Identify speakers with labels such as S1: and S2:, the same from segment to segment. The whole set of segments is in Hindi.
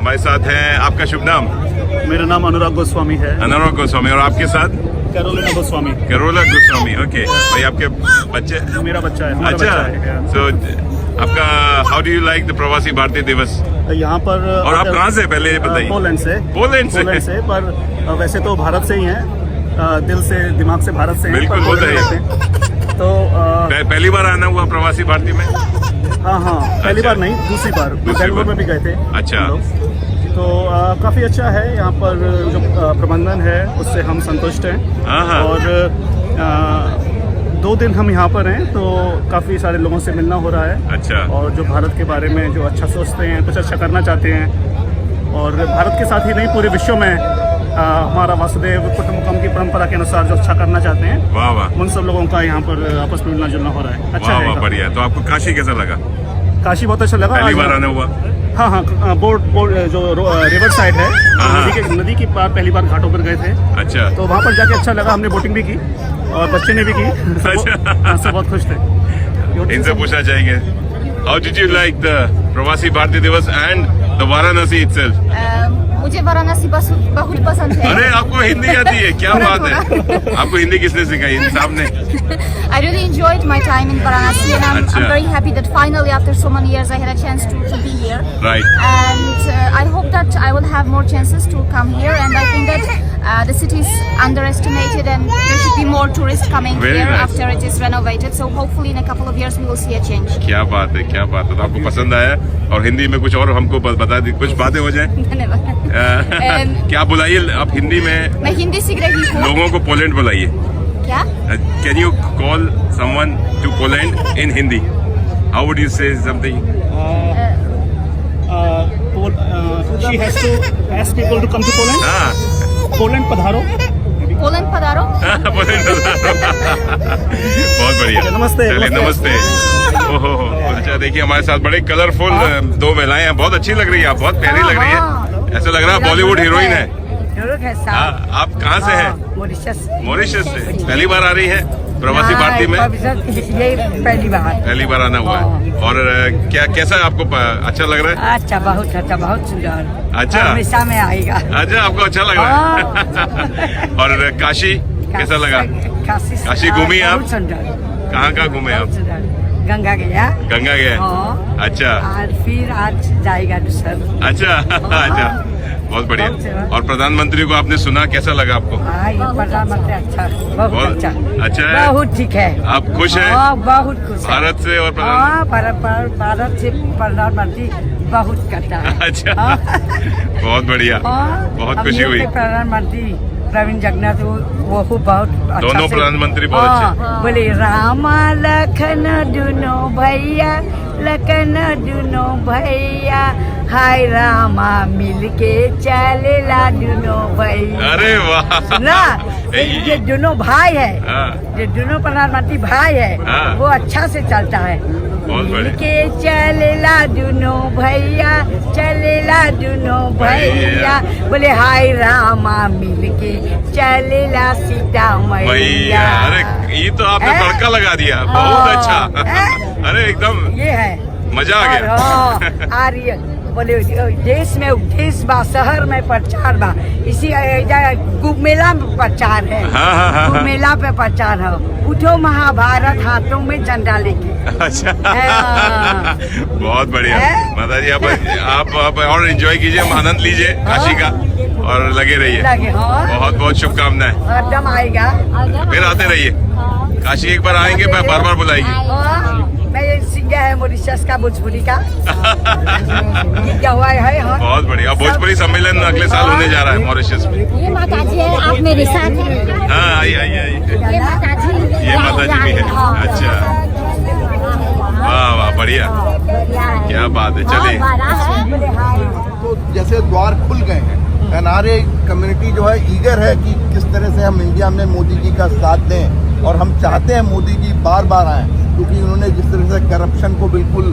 S1: हमारे साथ हैं, आपका शुभ नाम?
S2: मेरा नाम अनुराग गोस्वामी है।
S1: अनुराग गोस्वामी। और आपके साथ?
S2: Carolina Goswami.
S1: Corolla Goswami, okay. भाई आपके बच्चे?
S2: मेरा बच्चा है।
S1: अच्छा, सो आपका how do you like the प्रवासी भारतीय दिवस
S2: यहाँ पर?
S1: और आप कहाँ से पहले बताइए?
S2: पोलैंड से।
S1: पोलैंड से,
S2: पर वैसे तो भारत से ही हैं, दिल से दिमाग से भारत से हैं।
S1: बिल्कुल बोल रहे हैं।
S2: तो
S1: पहली बार आना हुआ प्रवासी भारतीय में?
S2: हाँ, पहली बार नहीं, दूसरी बार। बेंगलुरु में भी गए थे।
S1: अच्छा।
S2: तो काफ़ी अच्छा है यहाँ पर, जो प्रबंधन है उससे हम संतुष्ट हैं। और 2 दिन हम यहाँ पर हैं तो काफ़ी सारे लोगों से मिलना हो रहा है।
S1: अच्छा।
S2: और जो भारत के बारे में जो अच्छा सोचते हैं, कुछ अच्छा करना चाहते हैं, और भारत के साथ ही नहीं पूरे विश्व में हमारा वासुदेव कुटुंबकम की परंपरा के अनुसार जो अच्छा करना चाहते हैं,
S1: वाह वाह,
S2: उन सब लोगों का यहाँ पर आपस में मिलना जुलना हो रहा है। अच्छा है,
S1: बढ़िया। तो आपको काशी कैसा लगा?
S2: काशी बहुत अच्छा लगा।
S1: पहली बार आना हुआ?
S2: हाँ, बोट जो रिवर साइड है, नदी की पार पहली बार घाटों पर गए थे।
S1: अच्छा।
S2: तो वहाँ पर जाके अच्छा लगा, हमने बोटिंग भी की और बच्चे ने भी की। सब बहुत खुश थे।
S1: इनसे पूछना चाहेंगे, how did you like the प्रवासी भारतीय दिवस एंड द वाराणसी इटसेल्फ?
S3: मुझे वाराणसी बहुत पसंद है।
S1: अरे आपको हिंदी आती है, क्या बात है। आपको हिंदी किसने सिखाई? साहब ने?
S3: I really enjoyed my time in Varanasi and I'm very happy that finally after so many years I had a chance to be here.
S1: Right.
S3: And I hope that I will have more chances to come here, and I think that the city is underestimated and there should be more tourists coming here after it is renovated. So hopefully in a couple of years we will see a change.
S1: क्या बात है, क्या बात है। तो आपको पसंद आया? और हिंदी में कुछ और हमको बता दी, कुछ बातें हो जाए।
S3: धन्यवाद।
S1: क्या बुलाइए आप हिंदी में?
S3: मैं हिंदी सीख रही हूँ।
S1: लोगों को पोलैंड बुलाइए।
S3: क्या?
S1: Can you call someone to Poland in Hindi? How would you say something?
S2: She has to ask people to come to Poland. Poland पधारो।
S3: पोलैंड पधारो।
S1: पोलैंड पधारो। बहुत बढ़िया।
S2: नमस्ते।
S1: नमस्ते। ओहो, अच्छा देखिए हमारे साथ बड़े कलरफुल 2 महिलाएं हैं, बहुत अच्छी लग रही है, आप बहुत प्यारी लग रही है, ऐसा लग रहा है बॉलीवुड हीरोइन है। आप कहाँ से हैं? मॉरिशस से। पहली बार आ रही है प्रवासी भारतीय में?
S4: ये
S1: पहली बार आना हुआ है। और क्या कैसा आपको अच्छा लग रहा है?
S4: अच्छा, बहुत अच्छा, बहुत सुंदर।
S1: अच्छा,
S4: हमेशा में आएगा।
S1: अच्छा, आपको अच्छा लग रहा है। और काशी कैसा लगा? काशी घूमी आप? कहाँ घूमे आप?
S4: गंगा गया।
S1: गंगा गया? अच्छा।
S4: और फिर आज जाएगा दूसरा।
S1: अच्छा। बहुत बढ़िया। और प्रधानमंत्री को आपने सुना, कैसा लगा आपको?
S4: प्रधानमंत्री अच्छा, बहुत
S1: अच्छा है,
S4: बहुत ठीक है।
S1: आप खुश हैं?
S4: बहुत खुश।
S1: भारत से और
S4: भारत से प्रधानमंत्री बहुत करता है।
S1: अच्छा, बहुत बढ़िया, बहुत खुशी हुई।
S4: प्रधानमंत्री प्रवीण जगन्नाथ वो बहुत अच्छा,
S1: दोनों प्रधानमंत्री बहुत अच्छे।
S4: बोले रामा लखन दुनो भैया, लखन दुनो भैया, हाय रामा मिलके चलेला दुनो भैया।
S1: अरे वाह
S4: ना, ये दोनों भाई है, ये दोनों प्रधानमंत्री भाई है, वो अच्छा से चलता है। मिलके चलेला दुनो भैया, चलेला दुनो भैया, बोले हाय रामा मिलके चलेला सीता मैया।
S1: अरे ये तो आपने तड़का लगा दिया, बहुत अच्छा। अरे एकदम
S4: ये है,
S1: मजा आ गया।
S4: आ रही है। बोले देश में देश बा, शहर में प्रचार बा, इसी कुंभ मेला में प्रचार है। कुंभ मेला पे प्रचार है। उठो महाभारत हाथों में झंडा लेके।
S1: अच्छा। बहुत बढ़िया माता जी, आप और एंजॉय कीजिए, आनंद लीजिए काशी का और लगे रहिए। बहुत बहुत शुभकामनाएं।
S4: एकदम आएगा,
S1: फिर आते रहिए काशी। एक बार आएंगे, मैं बार बार बुलाएगी।
S4: मैं सिंगर है मॉरिशस का, भोजपुरी का। क्या हुआ है?
S1: बहुत बढ़िया। भोजपुरी सम्मेलन अगले साल होने जा रहा है मॉरिशस में।
S3: ये माता जी है, आप मेरे साथ हैं।
S1: हाँ, आइए।
S3: ये माता जी
S1: भी है। अच्छा, वाह वाह, बढ़िया, क्या बात है। चलिए,
S5: तो जैसे द्वार खुल गए हैं, एनआरए कम्युनिटी जो है ईगर है कि किस तरह से हम इंडिया में मोदी जी का साथ दें, और हम चाहते हैं मोदी जी बार बार आएँ, क्योंकि उन्होंने जिस तरह से करप्शन को बिल्कुल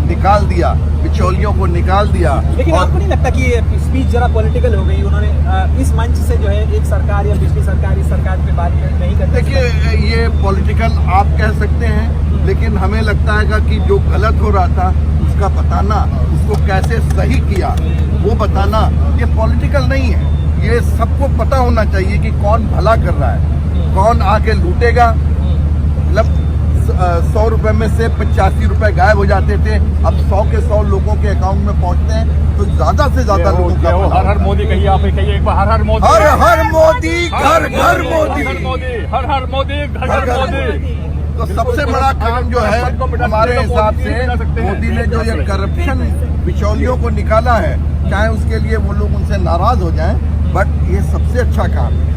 S5: निकाल दिया, बिचौलियों को निकाल दिया।
S6: लेकिन आपको नहीं लगता कि ये स्पीच जरा पॉलिटिकल हो गई? उन्होंने इस मंच से जो है एक सरकार या पिछली सरकार इस सरकार पे बात नहीं करते।
S5: देखिए, ये पॉलिटिकल आप कह सकते हैं, लेकिन हमें लगता है कि जो गलत हो रहा था का बताना, उसको कैसे सही किया वो बताना, ये पॉलिटिकल नहीं है। ये सबको पता होना चाहिए कि कौन भला कर रहा है, कौन आके लूटेगा। मतलब 100 रुपए में से 85 रुपए गायब हो जाते थे, अब 100 के 100 लोगों के अकाउंट में पहुंचते हैं, तो ज्यादा से ज्यादा लोगों का
S7: हर हर मोदी कहिए, आप कहिए एक बार हर हर मोदी,
S5: हर हर मोदी, घर घर मोदी,
S7: हर हर मोदी, घर घर मोदी।
S5: तो सबसे बड़ा काम जो है हमारे हिसाब से मोदी ने जो ये करप्शन बिचौलियों को निकाला है, चाहे उसके लिए वो लोग उनसे नाराज हो जाएं, बट ये सबसे अच्छा काम है।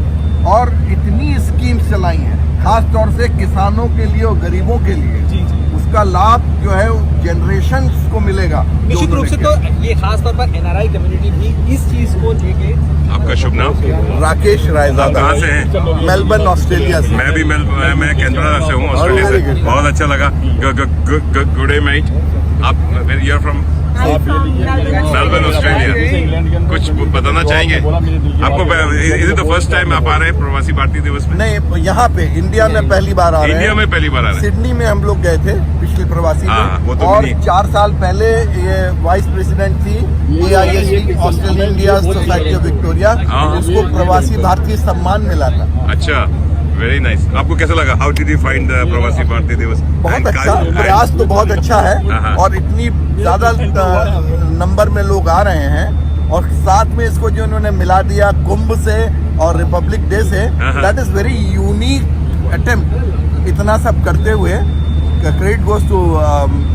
S5: और इतनी स्कीम्स चलाई हैं, खास तौर से किसानों के लिए और गरीबों के लिए, उसका लाभ जो है जनरेशन को मिलेगा।
S6: निश्चित रूप से तो ये खास तौर पर एनआरआई कम्युनिटी भी इस चीज को लेके।
S1: आपका शुभ नाम?
S5: राकेश रायजादा।
S1: कहाँ से हैं?
S5: मेलबर्न, ऑस्ट्रेलिया से।
S1: मैं कैनबरा से हूँ, ऑस्ट्रेलिया से। बहुत अच्छा लगा। Good day mate. आप you are from Melbourne, Australia. कुछ बताना चाहेंगे? आपको is it the first time आप आ रहे हैं प्रवासी भारतीय दिवस में?
S5: नहीं, यहाँ पे इंडिया में पहली बार आ रहे हैं।
S1: इंडिया में पहली बार आ रहे हैं।
S5: सिडनी में हम लोग गए थे पिछले प्रवासी में,
S1: तो
S5: और 4 साल पहले ये वाइस प्रेसिडेंट थी AISV, Australia India society of Victoria, उसको प्रवासी भारतीय सम्मान मिला था।
S1: अच्छा, वेरी नाइस। आपको कैसा लगा? हाउ डिड यू फाइंड प्रवासी भारतीय दिवस?
S5: बहुत अच्छा प्रयास, तो बहुत अच्छा है, और इतनी ज्यादा नंबर में लोग आ रहे हैं, और साथ में इसको जो उन्होंने मिला दिया कुंभ से और रिपब्लिक डे से, that is very unique attempt. इतना सब करते हुए credit goes to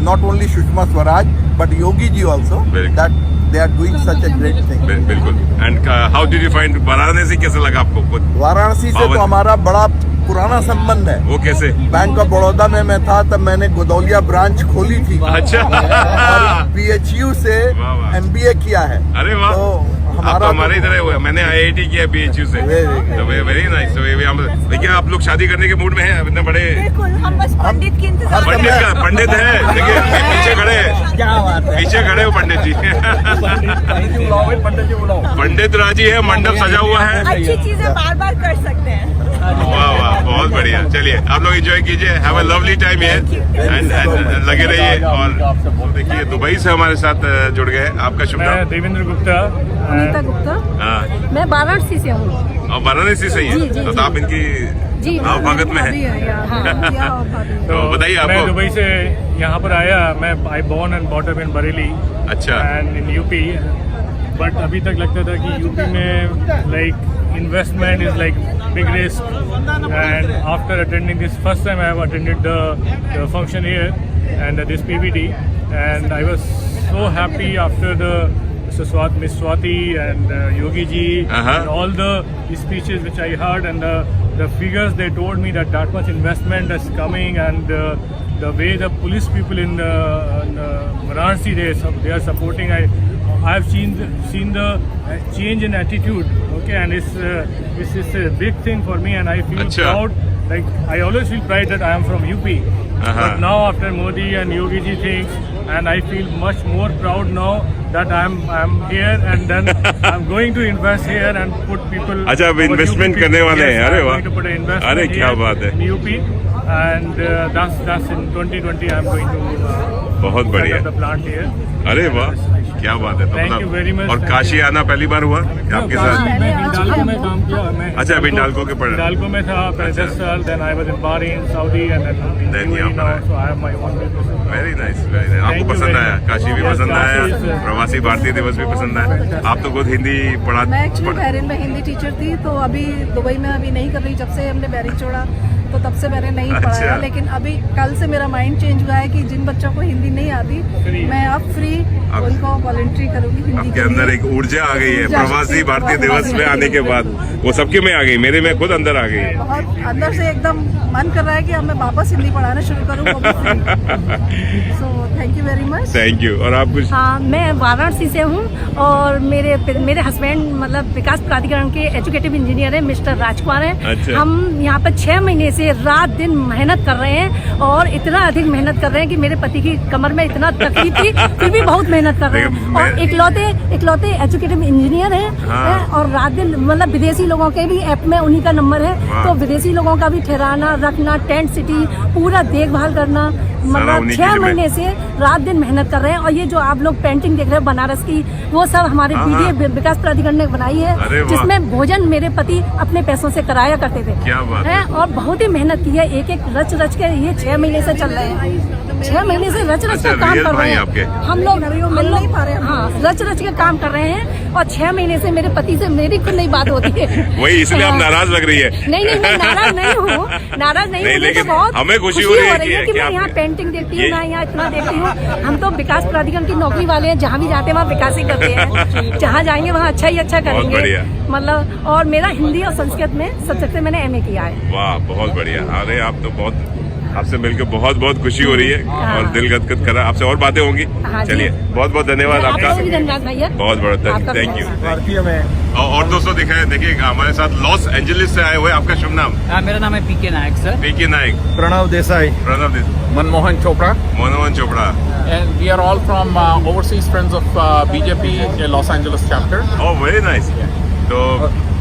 S5: not only Sushma Swaraj but Yogi ji also, that they are doing such a great thing.
S1: बिल्कुल। And how did you find Varanasi? कैसा लगा आपको?
S5: वाराणसी से तो हमारा बड़ा पुराना संबंध है।
S1: वो कैसे?
S5: बैंक ऑफ बड़ौदा में मैं था तब मैंने गोदौलिया ब्रांच खोली थी।
S1: अच्छा।
S5: और BHU से MBA किया है।
S1: अरे वाह।
S5: तो
S1: आप तो हमारे इधर है, मैंने IIT किया BHU से। तो वेरी नाइस। देखिए आप लोग शादी करने के मूड में हैं, इतने बड़े।
S4: बिल्कुल, हम बस पंडित की इंतजार कर रहे हैं।
S1: पंडित है, देखिए पीछे खड़े हैं।
S6: क्या बात है,
S1: पीछे खड़े हो पंडित जी। पंडित राजी है, मंडप सजा हुआ है।
S4: अच्छी चीजें बार बार कर सकते हैं।
S1: वाह वाह, बहुत बढ़िया। चलिए आप लोग एंजॉय कीजिए, have a lovely time here and लगे रहिए। और देखिए दुबई से हमारे साथ जुड़ गए। आपका शुभ नाम?
S7: देवेंद्र गुप्ता।
S8: अनीता गुप्ता।
S1: हाँ,
S8: मैं वाराणसी से हूँ।
S1: और वाराणसी से ही है?
S8: जी,
S1: तो आप इनकी
S8: जी
S1: भगत में है। तो बताइए
S7: मैं
S1: आपको।
S7: दुबई से यहाँ पर आया। मैं I born and brought up in Bareilly
S1: अच्छा।
S7: एंड इन यूपी, बट अभी तक लगता था कि यूपी में like investment is like big risk, and after attending this first time I have attended the function here and this PVD, and I was so happy after the Miss Swati and Yogi ji and all the speeches which I heard, and the figures they told me that much investment is coming, and the way the police people in Varanasi they are supporting. I've seen the change in attitude, okay, and it's a big thing for me, and I feel proud. Like I always feel pride that I am from UP, but now after Modi and Yogi ji things, and I feel much more proud now that I'm here, and then I'm going to invest here and put people.
S1: अच्छा, अब इन्वेस्टमेंट करने वाले हैं? अरे वाह, अरे क्या बात है।
S7: UP, and that's in 2020 I'm going to
S1: बहुत बढ़िया
S7: the plant here.
S1: अरे वाह, क्या बात है। तो
S7: Thank you very much.
S1: और काशी आना पहली बार हुआ आपके साथ?
S7: मैं हिंडाल्को में काम किया।
S1: अच्छा, हिंडाल्को के पढ़।
S7: हिंडाल्को में था 10 साल, then I was in Bahrain, Saudi, and then
S1: यहाँ पर
S7: now, so I have my own business.
S1: Very nice, very nice. आपको पसंद आया? काशी भी पसंद आया, प्रवासी भारतीय दिवस भी पसंद आया। आप तो खुद हिंदी पढ़ा?
S8: मैं एक्चुअली बहरीन में हिंदी टीचर थी, तो अभी दुबई में अभी नहीं कर रही। जब से हमने बहरीन छोड़ा तो तब से मैंने नहीं पढ़ाया, लेकिन अभी कल से मेरा माइंड चेंज हुआ है कि जिन बच्चों को हिंदी नहीं आती, मैं अब फ्री उनको वॉलंटरी करूंगी हिंदी।
S1: आपके अंदर एक ऊर्जा आ गई है प्रवासी भारतीय दिवस में आने के बाद। वो सबके में आ गई, मेरे में खुद अंदर आ गई है।
S8: बहुत अंदर से एकदम मन कर रहा है कि अब मैं वापस हिंदी पढ़ाना शुरू करूँ। So thank you very much.
S1: Thank you. और आप कुछ?
S8: हाँ, मैं वाराणसी से हूँ, और मेरे हस्बैंड मतलब विकास प्राधिकरण के एजुकेटिव इंजीनियर हैं, मिस्टर राजकुमार हैं।
S1: अच्छा।
S8: हम यहाँ पर 6 महीने से रात दिन मेहनत कर रहे हैं, और इतना अधिक मेहनत कर रहे हैं कि मेरे पति की कमर में इतना तकलीफ थी, फिर भी बहुत मेहनत कर रहे हैं। और इकलौते एजुकेटिव इंजीनियर हैं, और रात दिन मतलब विदेशी लोगों के भी ऐप में उन्हीं का नंबर है, तो विदेशी लोगों का भी ठहराना रखना, टेंट सिटी पूरा देखभाल करना, मतलब 6 महीने से रात दिन मेहनत कर रहे हैं। और ये जो आप लोग पेंटिंग देख रहे हैं बनारस की, वो सब हमारे बीडीए विकास प्राधिकरण ने बनाई है, जिसमें भोजन मेरे पति अपने पैसों से कराया करते थे।
S1: क्या बात
S8: है। और बहुत ही मेहनत की है, एक एक रच के ये 6 महीने से चल रहे हैं। 6 महीने से रच के काम कर रहे हैं। हम लोग मिल नहीं पा रहे हैं। हाँ, रच के काम कर रहे हैं। और 6 महीने से मेरे पति से मेरी खुद नहीं बात होती है।
S1: वही, इसलिए आप नाराज लग रही है।
S8: नहीं, मैं नाराज नहीं हूँ, नाराज नहीं हूँ।
S1: लेकिन
S8: बहुत
S1: हमें खुशी हो रही है
S8: कि मैं यहाँ पेंटिंग देखती हूँ, मैं यहाँ इतना देखती हूँ। हम तो विकास प्राधिकरण की नौकरी वाले हैं, जहाँ भी जाते हैं वहाँ विकास ही करते हैं। जहाँ जाएंगे वहाँ अच्छा ही अच्छा करेंगे। मतलब और मेरा हिंदी और संस्कृत में सब्जेक्ट से मैंने MA किया है।
S1: वाह, बहुत बढ़िया। अरे आप तो बहुत, आपसे मिलकर बहुत बहुत खुशी हो रही है और दिल गदगद कर रहा है। आपसे और बातें होंगी। चलिए, बहुत बहुत धन्यवाद आपका।
S8: धन्यवाद भैया,
S1: बहुत बहुत थैंक यू।
S6: भारतीय में
S1: और दोस्तों देखिए हमारे साथ लॉस एंजलिस से आए हुए, आपका शुभ नाम?
S6: मेरा नाम है PK Nayak sir.
S1: PK Nayak.
S2: Pranav Desai.
S9: Manmohan Chopra.
S1: Manmohan Chopra.
S9: And we are all from overseas friends of BJP Los Angeles chapter.
S1: Oh, very nice. तो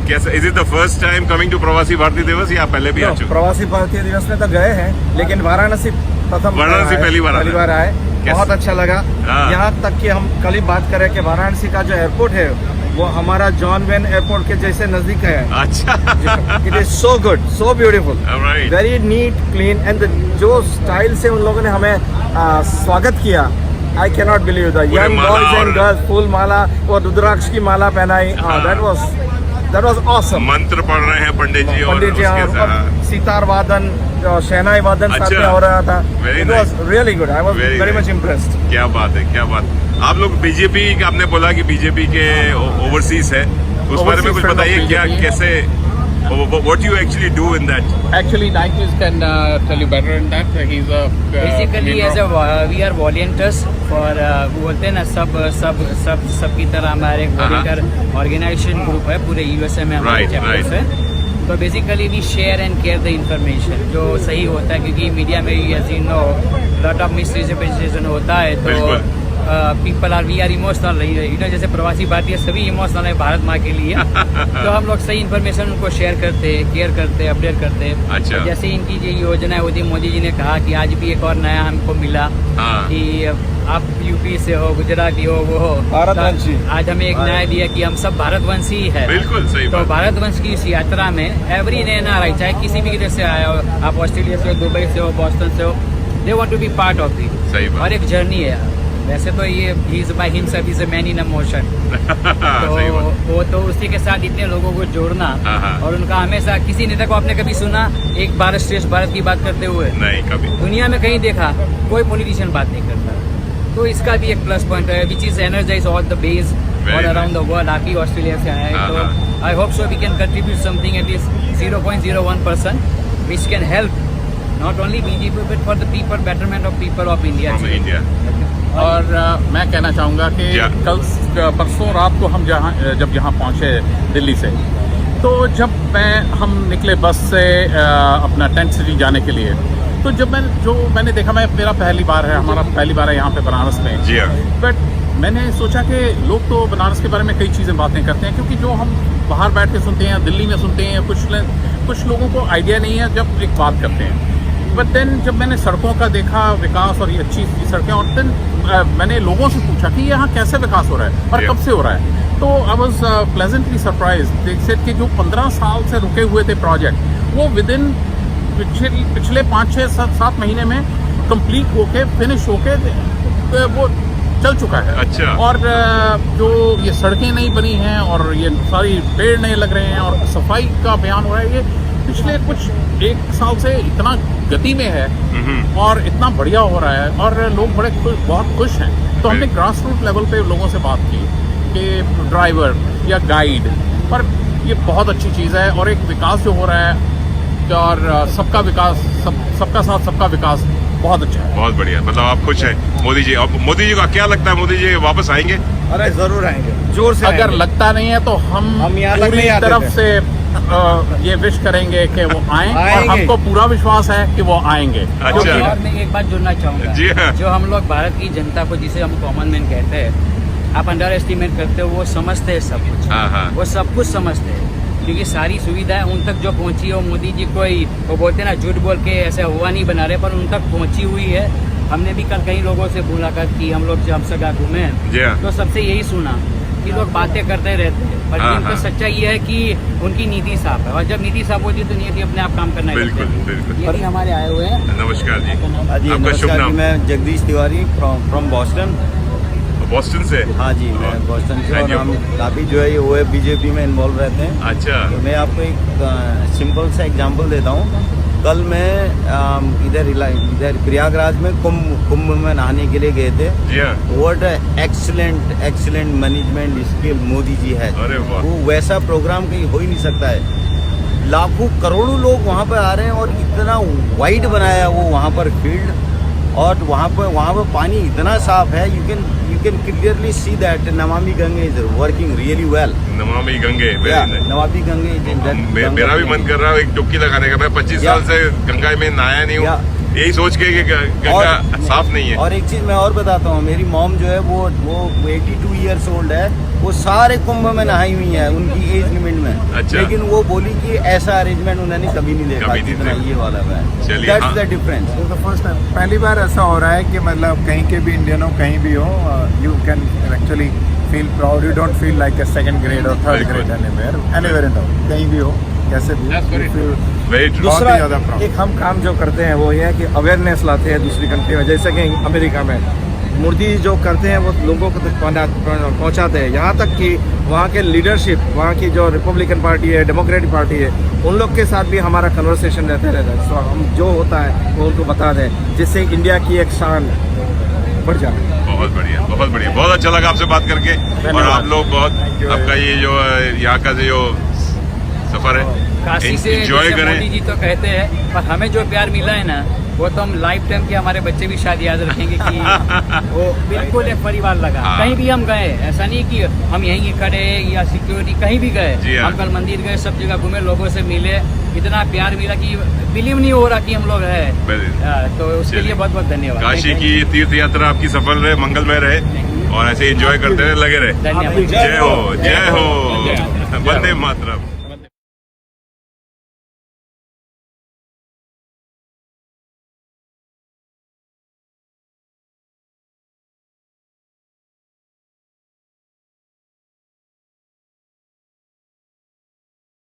S1: कैसे, is it the first time coming to Pravasi Bharatiya दिवस या पहले भी आ चुके?
S2: प्रवासी भारतीय दिवस में तो गए हैं, लेकिन वाराणसी पहली बार आए। बहुत अच्छा लगा। यहाँ तक कि हम कल ही बात करें कि वाराणसी का जो एयरपोर्ट है वो हमारा जॉन वेन एयरपोर्ट के जैसे नजदीक है।
S1: अच्छा।
S2: It is so good, so beautiful, very neat, clean and जो स्टाइल से उन लोगों ने हमें स्वागत किया, I can not believe the young boys and girls full माला और रुद्राक्ष की माला पहनाई। That was awesome.
S1: मंत्र पढ़ रहे हैं पंडित जी और
S2: सितार वादन, शहनाई वादन साथ में हो रहा था। It was really good, I was very much impressed.
S1: क्या बात है, क्या बात। आप लोग बीजेपी, आपने बोला कि बीजेपी के ओवरसीज है, उस बारे में कुछ बताइए, क्या कैसे, what do you actually do in that?
S9: Actually, Nikes can tell you better in that. He's a
S6: basically as a we are volunteers for बोलते हैं ना, सब की तरह हमारे एक वॉलंटियर ऑर्गेनाइजेशन ग्रुप है पूरे USA में हमारे चैप्टर्स है। तो basically we share and care the information जो सही होता है, क्योंकि मीडिया में as you know lot of misrepresentation होता है। तो people are we are emotional, जैसे प्रवासी भारतीय सभी इमोशनल है भारत माँ के लिए। तो हम लोग सही इन्फॉर्मेशन उनको शेयर करते, केयर करते, अपडेट करते।
S1: अच्छा।
S6: जैसे इनकी जो योजना है मोदी जी ने कहा कि आज भी एक और नया हमको मिला कि आप यूपी से हो, गुजराती हो, वो हो भारतवंशी। आज हमें एक नया दिया कि हम सब भारतवंशी ही है।
S1: बिल्कुल सही
S6: तो भारतवंश की इस यात्रा में एवरी NRI, चाहे किसी भी देश से आया हो, आप ऑस्ट्रेलिया से हो, दुबई से हो, बॉस्टन से हो, they want to be part of the.
S1: सही बात।
S6: और एक जर्नी है। वैसे तो ये he is by himself is a man in a motion. तो वो तो उसी के साथ इतने लोगों को जोड़ना, और उनका हमेशा, किसी नेता को आपने कभी सुना एक भारत श्रेष्ठ भारत की बात करते हुए?
S1: नहीं, कभी
S6: दुनिया में कहीं देखा कोई पॉलिटिशियन बात नहीं करता। तो इसका भी एक प्लस पॉइंट है, which is energize all the base all around the world. आप ही ऑस्ट्रेलिया से आए हैं, तो I hope so we can contribute something at least 0.01% which can help not only BJP but for the people, betterment of people of India.
S9: और मैं कहना चाहूँगा कि कल परसों रात को हम जब यहाँ पहुँचे दिल्ली से, तो जब हम निकले बस से अपना टेंट सिटी जाने के लिए, तो मैंने देखा, मेरा पहली बार है, हमारा पहली बार है यहाँ पे बनारस में।
S1: जी हाँ।
S9: बट मैंने सोचा कि लोग तो बनारस के बारे में कई चीज़ें बातें करते हैं, क्योंकि जो हम बाहर बैठ के सुनते हैं, दिल्ली में सुनते हैं, कुछ लोगों को आइडिया नहीं है जब एक बात करते हैं। बट देन जब मैंने सड़कों का देखा विकास और ये अच्छी सड़कें, और देन मैंने लोगों से पूछा कि यहाँ कैसे विकास हो रहा है और कब से हो रहा है, तो आई वॉज प्लेजेंटली सरप्राइज। देख सेड कि जो 15 साल से रुके हुए थे प्रोजेक्ट, वो विद इन पिछले 5, 6, 7 महीने में कंप्लीट होके, फिनिश होके वो चल चुका है।
S1: अच्छा।
S9: और जो ये सड़कें नहीं बनी हैं और ये सारी पेड़ नहीं लग रहे हैं और सफाई का अभियान हो रहा है, ये पिछले कुछ 1 साल से इतना गति में है और इतना बढ़िया हो रहा है, और लोग बहुत खुश हैं। तो हमने ग्रास रूट लेवल पे लोगों से बात की कि ड्राइवर या गाइड, पर ये बहुत अच्छी चीज़ है, और एक विकास जो हो रहा है, और सबका विकास, सबका साथ सबका विकास बहुत अच्छा है।
S1: बहुत बढ़िया, मतलब आप खुश हैं मोदी जी। अब मोदी जी का क्या लगता है, मोदी जी वापस आएंगे?
S2: अरे जरूर आएंगे, जोर से।
S9: अगर लगता नहीं है तो हम पूरी तरफ से ये विश करेंगे कि वो आएं, और हमको पूरा विश्वास है कि वो आएंगे।
S1: अच्छा।
S6: और मैं एक बात जोड़ना चाहूँगा।
S1: जी हाँ।
S6: जो हम लोग भारत की जनता को, जिसे हम कॉमन मैन कहते हैं, आप अंडर एस्टिमेट करते हो, वो समझते हैं सब कुछ। वो सब कुछ समझते हैं, क्योंकि सारी सुविधाएं उन तक जो पहुंची हो, मोदी जी कोई वो बोलते हैं ना, झूठ बोल के ऐसा हुआ नहीं बना रहे, पर उन तक पहुंची हुई है। हमने भी कल कई लोगों से मुलाकात की, हम लोग जब जगह घूमे
S1: जी हाँ।
S6: तो सबसे यही सुना कि लोग बातें करते रहते हैं, पर इनका सच्चाई ये है कि उनकी नीति साफ है, और जब नीति साफ होती है तो नीति अपने आप काम करना
S1: बिल्कुल बिल्कुल।
S6: ये भी हमारे आए हुए हैं।
S1: नमस्कार जी,
S10: जी
S1: आपका शुभ
S10: नमस्कार
S1: नाम?
S10: जी, मैं Jagdish Tiwari from Boston.
S1: Boston से?
S10: हाँ जी, मैं बॉस्टन से,
S1: हाँ
S10: और
S1: जी।
S10: हम काफ़ी जो है वो है बीजेपी में इन्वॉल्व रहते हैं।
S1: अच्छा।
S10: तो मैं आपको एक सिंपल सा एग्जांपल देता हूँ। कल मैं इधर प्रयागराज में कुंभ में नहाने के लिए गए थे।
S1: जी हाँ।
S10: What excellent management skill Modi ji है।
S1: अरे वाह।
S10: वो वैसा प्रोग्राम कहीं हो ही नहीं सकता है। लाखों करोड़ों लोग वहाँ पर आ रहे हैं, और इतना वाइड बनाया वो वहाँ पर फील्ड, और वहाँ पर पानी इतना साफ है, you can clearly see that Namami Gange is working really well.
S1: Namami Gange,
S10: Namami Gange
S1: मेरा भी मन कर रहा है एक डुबकी लगाने का। मैं 25 साल से गंगा में नहाया नहीं हूँ, यही सोच के कि गंगा साफ नहीं है।
S10: और एक चीज मैं और बताता हूँ, मेरी मॉम जो है वो 82 ईयर्स ओल्ड है, वो सारे कुंभ में नहाई हुई है उनकी एज लिमिट में।
S1: अच्छा।
S10: लेकिन वो बोली कि ऐसा अरेंजमेंट उन्होंने कभी नहीं देखा जितना ये वाला है।
S1: चलिए,
S10: दैट्स
S1: हाँ।
S10: The difference.
S11: फर्स्ट टाइम, पहली बार ऐसा हो रहा है कि मतलब कहीं के भी इंडियन हो, कहीं भी हो, you can actually feel proud. You don't feel like a second grade और third grade anywhere in the world, कहीं भी हो, कैसे भी।
S12: दूसरा एक हम काम जो करते हैं वो ये है कि अवेयरनेस लाते हैं दूसरी कंट्री में, जैसे कि अमेरिका में मोदी जो करते हैं वो लोगों को तक पहुंचाते हैं। यहाँ तक कि वहाँ के लीडरशिप, वहाँ की जो रिपब्लिकन पार्टी है, डेमोक्रेटिक पार्टी है, उन लोग के साथ भी हमारा कन्वर्सेशन रहता है। तो हम जो होता है वो उनको बता दें, जिससे इंडिया की एक शान बढ़ जाए।
S1: बहुत बढ़िया, बहुत बढ़िया, बहुत अच्छा लगा आपसे बात करके। और आप लोग बहुत, आपका ये जो यहाँ का जो सफर है
S6: काशी से
S1: एंजॉय
S6: जैसे
S1: करें।
S6: मोदी जी तो कहते हैं, पर हमें जो प्यार मिला है ना, वो तो हम लाइफ टाइम के हमारे बच्चे भी शायद याद रखेंगे कि वो बिल्कुल एक परिवार लगा।
S1: हाँ।
S6: कहीं भी हम गए, ऐसा नहीं कि हम यहीं खड़े या सिक्योरिटी, कहीं भी
S1: जी
S6: गए,
S1: हाँ।
S6: हम कल मंदिर गए, सब जगह घूमे, लोगों से मिले, इतना प्यार मिला कि बिलीव नहीं हो रहा कि हम लोग हैं। तो उसके लिए बहुत बहुत धन्यवाद।
S1: काशी की तीर्थ यात्रा आपकी सफल रहे, मंगलमय रहे, और ऐसे एंजॉय करते रहे, लगे रहे।
S6: धन्यवाद।
S1: जय हो, जय हो, वंदे मातरम।